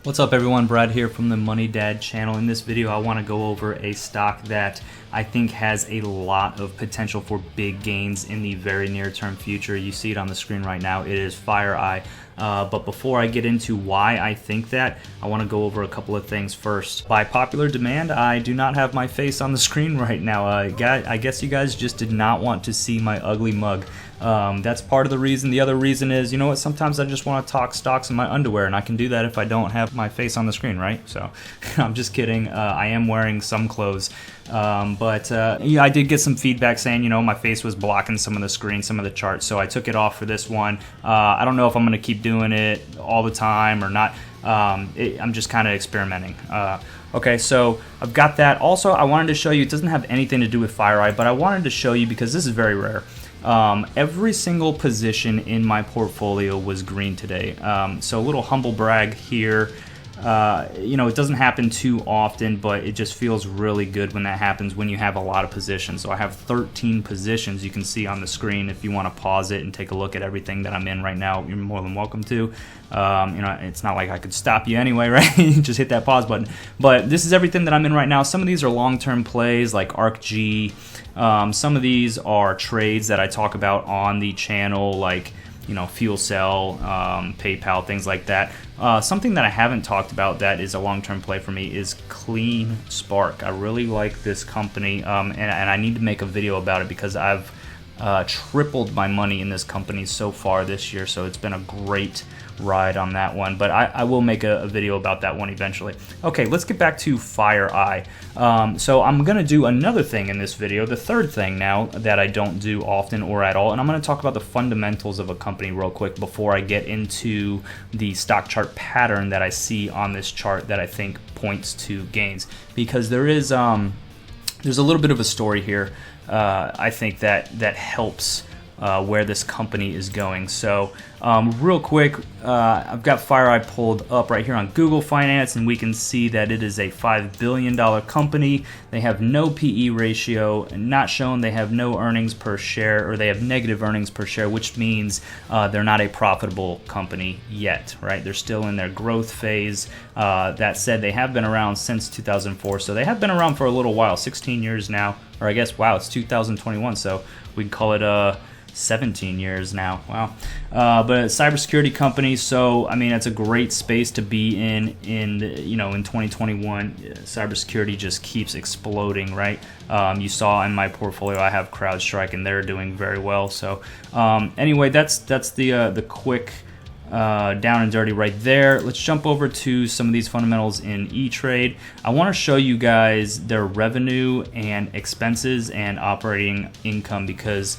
What's up everyone, Brad here from the Money Dad channel. In this video I want to go over a stock that I think has a lot of potential for big gains in the very near term future. You see it on the screen right now. It is FireEye. But before I get into why I think that, I want to go over a couple of things first. By popular demand, I do not have my face on the screen right now. I guess you guys just did not want to see my ugly mug. That's part of the reason. The other reason is, you know what, sometimes I just want to talk stocks in my underwear, and I can do that if I don't have my face on the screen, right? So I'm just kidding. I am wearing some clothes. Yeah, I did get some feedback saying, you know, my face was blocking some of the screen, some of the charts, so I took it off for this one. I don't know if I'm going to keep doing it all the time or not. I'm just kind of experimenting. Okay, so I've got that. Also, I wanted to show you, it doesn't have anything to do with FireEye, but I wanted to show you because this is very rare. Every single position in my portfolio was green today. So a little humble brag here. You know, it doesn't happen too often, but it just feels really good when that happens when you have a lot of positions. So I have 13 positions you can see on the screen. If you want to pause it and take a look at everything that I'm in right now, you're more than welcome to. You know, it's not like I could stop you anyway, right? Just hit that pause button. But this is everything that I'm in right now. Some of these are long-term plays like ARCG. Some of these are trades that I talk about on the channel, like, you know, fuel cell, PayPal, things like that. Something that I haven't talked about that is a long-term play for me is Clean Spark. I really like this company, and I need to make a video about it because I've tripled my money in this company so far this year, so it's been a great ride on that one, but I will make a video about that one eventually. Okay, let's get back to FireEye. So I'm gonna do another thing in this video, the third thing now that I don't do often or at all, and I'm gonna talk about the fundamentals of a company real quick before I get into the stock chart pattern that I see on this chart that I think points to gains, because there's a little bit of a story here. I think that helps where this company is going. So real quick, I've got FireEye pulled up right here on Google Finance, and we can see that it is a $5 billion company. They have no PE ratio, not shown. They have no earnings per share, or they have negative earnings per share, which means they're not a profitable company yet, right? They're still in their growth phase. That said, they have been around since 2004, so they have been around for a little while, 16 years now, or I guess, wow, it's 2021, so we can call it 17 years now. Wow. But a cybersecurity company, so I mean, it's a great space to be in you know, in 2021. Cybersecurity just keeps exploding, right? You saw in my portfolio I have CrowdStrike, and they're doing very well. So anyway, that's the quick down and dirty right there. Let's jump over to some of these fundamentals in E-Trade. I want to show you guys their revenue and expenses and operating income, because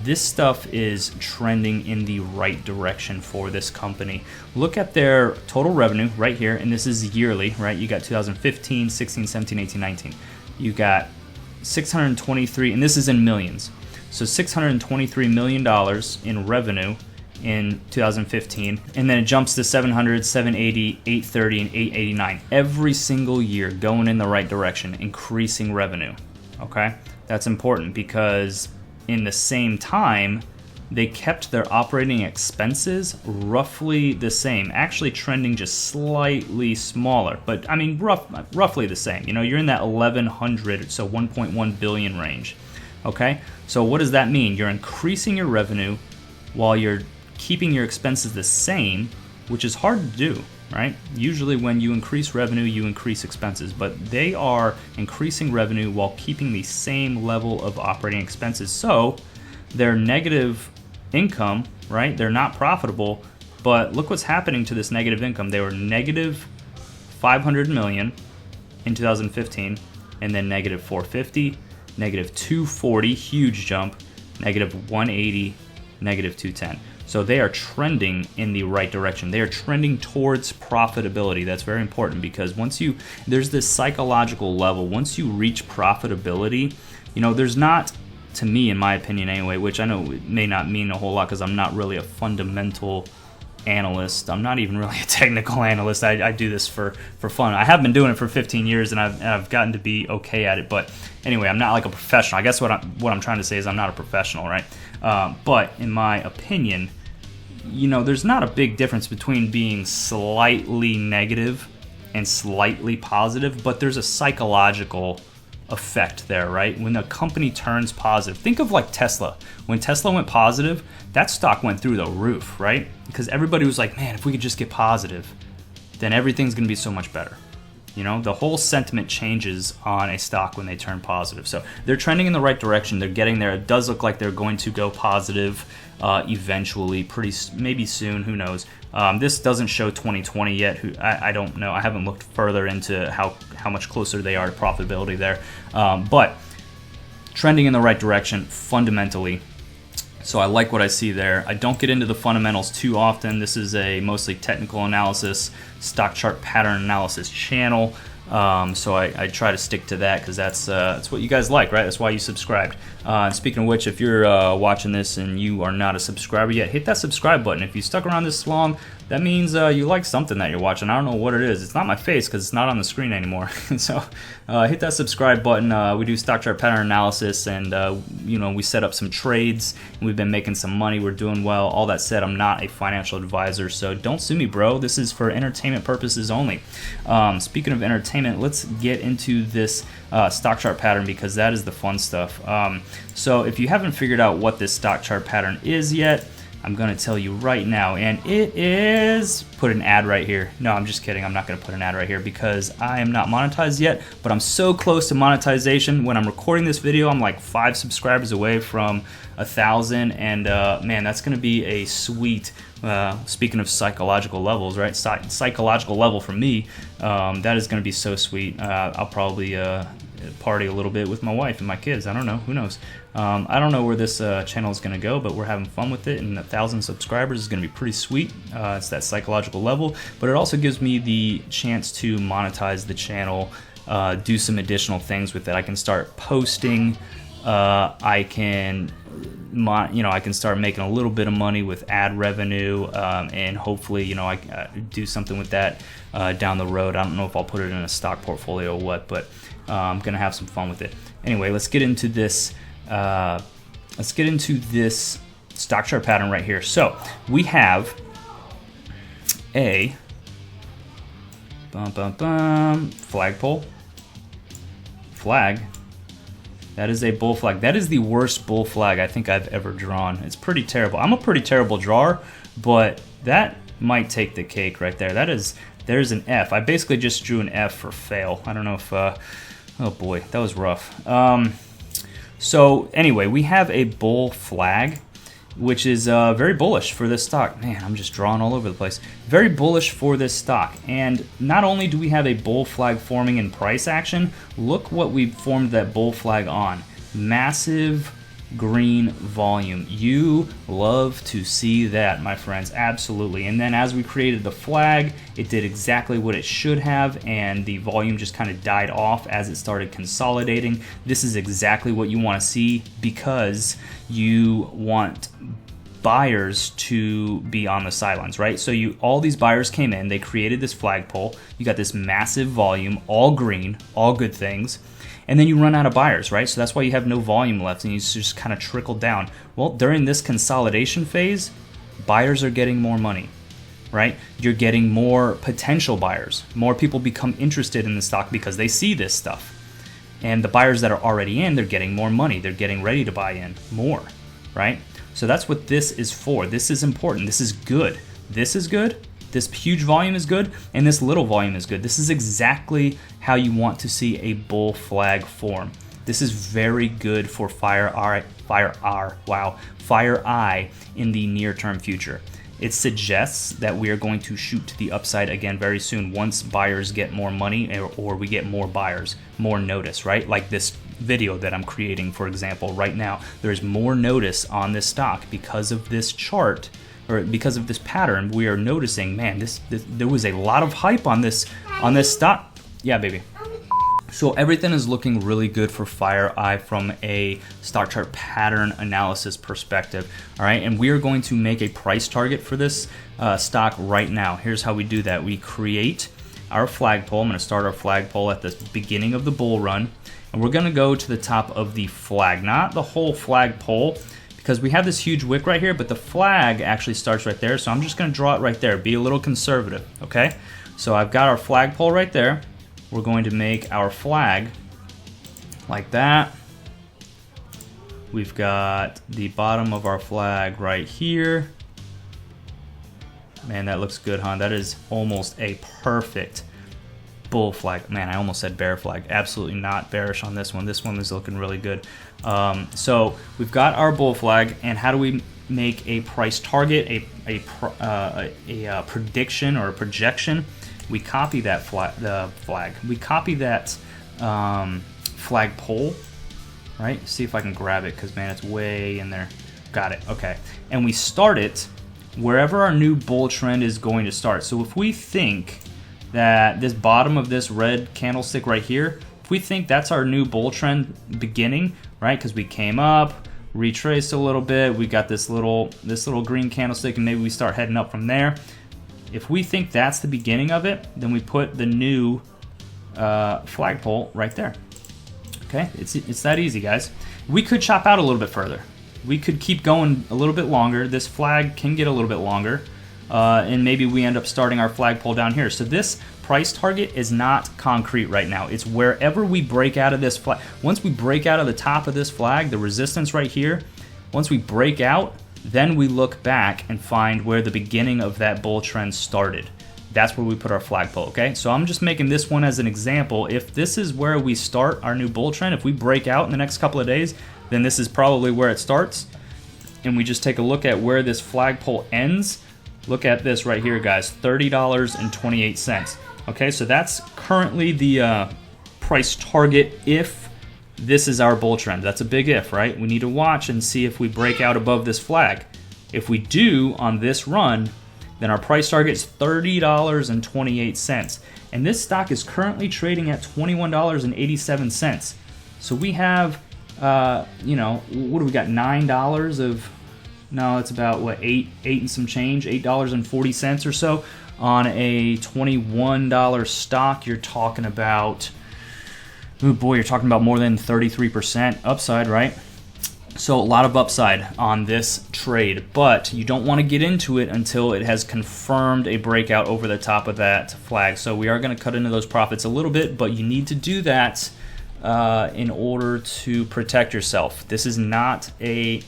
this stuff is trending in the right direction for this company. Look at their total revenue right here, and this is yearly, right? You got 2015, 16, 17, 18, 19. You got 623, and this is in millions. So $623 million in revenue in 2015, and then it jumps to 700, 780, 830, and 889 every single year, going in the right direction, increasing revenue. Okay, that's important because in the same time they kept their operating expenses roughly the same, actually trending just slightly smaller, but I mean roughly the same. You know, you're in that 1100, so 1.1 billion range. Okay, so what does that mean? You're increasing your revenue while you're keeping your expenses the same, which is hard to do, right? Usually when you increase revenue, you increase expenses, but they are increasing revenue while keeping the same level of operating expenses. So they're negative income, right? They're not profitable, but look what's happening to this negative income. They were negative 500 million in 2015, and then negative 450, negative 240, huge jump, negative 180, negative 210. So they are trending in the right direction. They are trending towards profitability. That's very important, because there's this psychological level. Once you reach profitability, you know, there's not, to me, in my opinion anyway, which I know it may not mean a whole lot because I'm not really a fundamental analyst. I'm not even really a technical analyst. I do this for fun. I have been doing it for 15 years, and I've gotten to be okay at it. But anyway, I'm not like a professional. I guess what I'm trying to say is I'm not a professional, right? But in my opinion, you know, there's not a big difference between being slightly negative and slightly positive, but there's a psychological effect there, right? When a company turns positive, think of like Tesla. When Tesla went positive, that stock went through the roof, right? Because everybody was like, man, if we could just get positive, then everything's gonna be so much better. You know, the whole sentiment changes on a stock when they turn positive. So they're trending in the right direction. They're getting there. It does look like they're going to go positive eventually, maybe soon. Who knows? This doesn't show 2020 yet. I don't know. I haven't looked further into how much closer they are to profitability there. But trending in the right direction fundamentally. So I like what I see there. I don't get into the fundamentals too often. This is a mostly technical analysis, stock chart pattern analysis channel. So I try to stick to that because that's what you guys like, right? That's why you subscribed. Speaking of which, if you're watching this and you are not a subscriber yet, hit that subscribe button. If you stuck around this long, that means you like something that you're watching. I don't know what it is. It's not my face because it's not on the screen anymore. So hit that subscribe button. We do stock chart pattern analysis, and you know, we set up some trades. And we've been making some money. We're doing well. All that said, I'm not a financial advisor, so don't sue me, bro. This is for entertainment purposes only. Speaking of entertainment, let's get into this stock chart pattern because that is the fun stuff. So if you haven't figured out what this stock chart pattern is yet, I'm going to tell you right now, and it is, put an ad right here. No, I'm just kidding. I'm not going to put an ad right here because I am not monetized yet, but I'm so close to monetization. When I'm recording this video, I'm like 5 subscribers away from 1,000, and man, that's going to be a sweet, speaking of psychological levels, right? Psychological level for me, that is going to be so sweet. I'll probably party a little bit with my wife and my kids. I don't know. Who knows? I don't know where this channel is going to go, but we're having fun with it, and 1,000 subscribers is going to be pretty sweet. It's that psychological level, but it also gives me the chance to monetize the channel, do some additional things with it. I can start posting. I can, I can start making a little bit of money with ad revenue, and hopefully, I do something with that down the road. I don't know if I'll put it in a stock portfolio or what, but I'm gonna have some fun with it. Anyway, let's get into this. Stock chart pattern right here. So we have a flagpole. Flag. That is a bull flag. That is the worst bull flag I think I've ever drawn. It's pretty terrible. I'm a pretty terrible drawer, but that might take the cake right there. There's an F. I basically just drew an F for fail. I don't know if, oh boy, that was rough. So anyway, we have a bull flag, which is very bullish for this stock. Man, I'm just drawing all over the place. Very bullish for this stock. And not only do we have a bull flag forming in price action, look what we formed that bull flag on. Massive green volume. You love to see that, my friends. Absolutely. And then as we created the flag, it did exactly what it should have, and the volume just kind of died off as it started consolidating. This is exactly what you want to see because you want buyers to be on the sidelines, right? So all these buyers came in, they created this flagpole, you got this massive volume, all green, all good things, and then you run out of buyers, right? So that's why you have no volume left and you just kind of trickle down. Well, during this consolidation phase, buyers are getting more money, right? You're getting more potential buyers. More people become interested in the stock because they see this stuff. And the buyers that are already in, they're getting more money. They're getting ready to buy in more, right? So that's what this is for. This is important. This is good. This is good. This huge volume is good, and this little volume is good. This is exactly how you want to see a bull flag form. This is very good for FireEye in the near-term future. It suggests that we are going to shoot to the upside again very soon once buyers get more money or we get more buyers, more notice, right? Like this video that I'm creating, for example, right now. There's more notice on this stock because of this chart, or because of this pattern. We are noticing, man, there was a lot of hype on this stock. Yeah, baby. So everything is looking really good for FireEye from a stock chart pattern analysis perspective. All right, and we are going to make a price target for this stock right now. Here's how we do that. We create our flagpole. I'm going to start our flagpole at the beginning of the bull run, and we're going to go to the top of the flag, not the whole flagpole, because we have this huge wick right here, but the flag actually starts right there. So I'm just going to draw it right there. Be a little conservative, okay? So I've got our flagpole right there. We're going to make our flag like that. We've got the bottom of our flag right here. Man, that looks good, huh? That is almost a perfect bull flag. Man, I almost said bear flag. Absolutely not bearish on this one. This one is looking really good. So we've got our bull flag, and how do we make a price target, a prediction or a projection? We copy that flag. We copy that flagpole, right? See if I can grab it, because man, it's way in there. Got it. Okay, and we start it wherever our new bull trend is going to start. So if we think that this bottom of this red candlestick right here, if we think that's our new bull trend beginning, right? Because we came up, retraced a little bit, we got this little green candlestick, and maybe we start heading up from there. If we think that's the beginning of it, then we put the new flagpole right there. Okay, it's that easy, guys. We could chop out a little bit further. We could keep going a little bit longer. This flag can get a little bit longer. And maybe we end up starting our flagpole down here. So this price target is not concrete right now. It's wherever we break out of this flag. Once we break out of the top of this flag, the resistance right here, once we break out, then we look back and find where the beginning of that bull trend started. That's where we put our flagpole, okay? So I'm just making this one as an example. If this is where we start our new bull trend, if we break out in the next couple of days, then this is probably where it starts. And we just take a look at where this flagpole ends. Look at this right here, guys, $30.28. Okay, so that's currently the price target if this is our bull trend. That's a big if, right? We need to watch and see if we break out above this flag. If we do on this run, then our price target is $30.28. And this stock is currently trading at $21.87. So we have, you know, what do we got, $9 of... No, it's about what, eight and some change, $8.40 or so on a $21 stock. You're talking about, oh boy, you're talking about more than 33% upside, right? So a lot of upside on this trade, but you don't want to get into it until it has confirmed a breakout over the top of that flag. So we are going to cut into those profits a little bit, but you need to do that in order to protect yourself. This is not a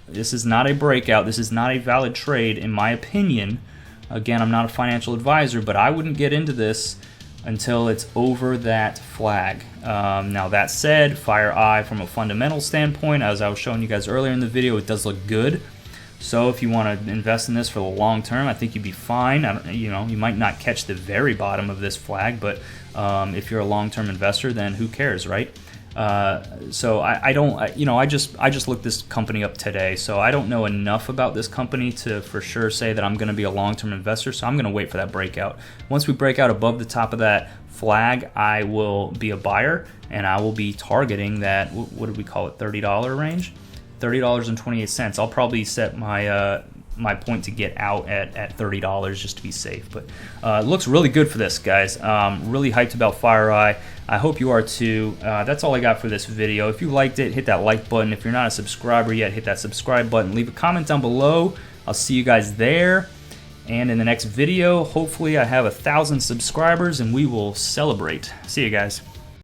breakout. This is not a valid trade, in my opinion. Again, I'm not a financial advisor, but I wouldn't get into this until it's over that flag. Now, that said, FireEye, from a fundamental standpoint, as I was showing you guys earlier in the video, it does look good. So if you want to invest in this for the long term, I think you'd be fine. You know, you might not catch the very bottom of this flag, but if you're a long-term investor, then who cares, right? So I don't, you know, I just looked this company up today, so I don't know enough about this company to for sure say that I'm going to be a long-term investor, so I'm going to wait for that breakout. Once we break out above the top of that flag, I will be a buyer, and I will be targeting that, what did we call it, $30 range? $30.28. I'll probably set my my point to get out at $30 just to be safe. But it looks really good for this, guys. Really hyped about FireEye. I hope you are too. That's all I got for this video. If you liked it, hit that like button. If you're not a subscriber yet, hit that subscribe button. Leave a comment down below. I'll see you guys there. And in the next video, hopefully I have 1,000 subscribers and we will celebrate. See you guys.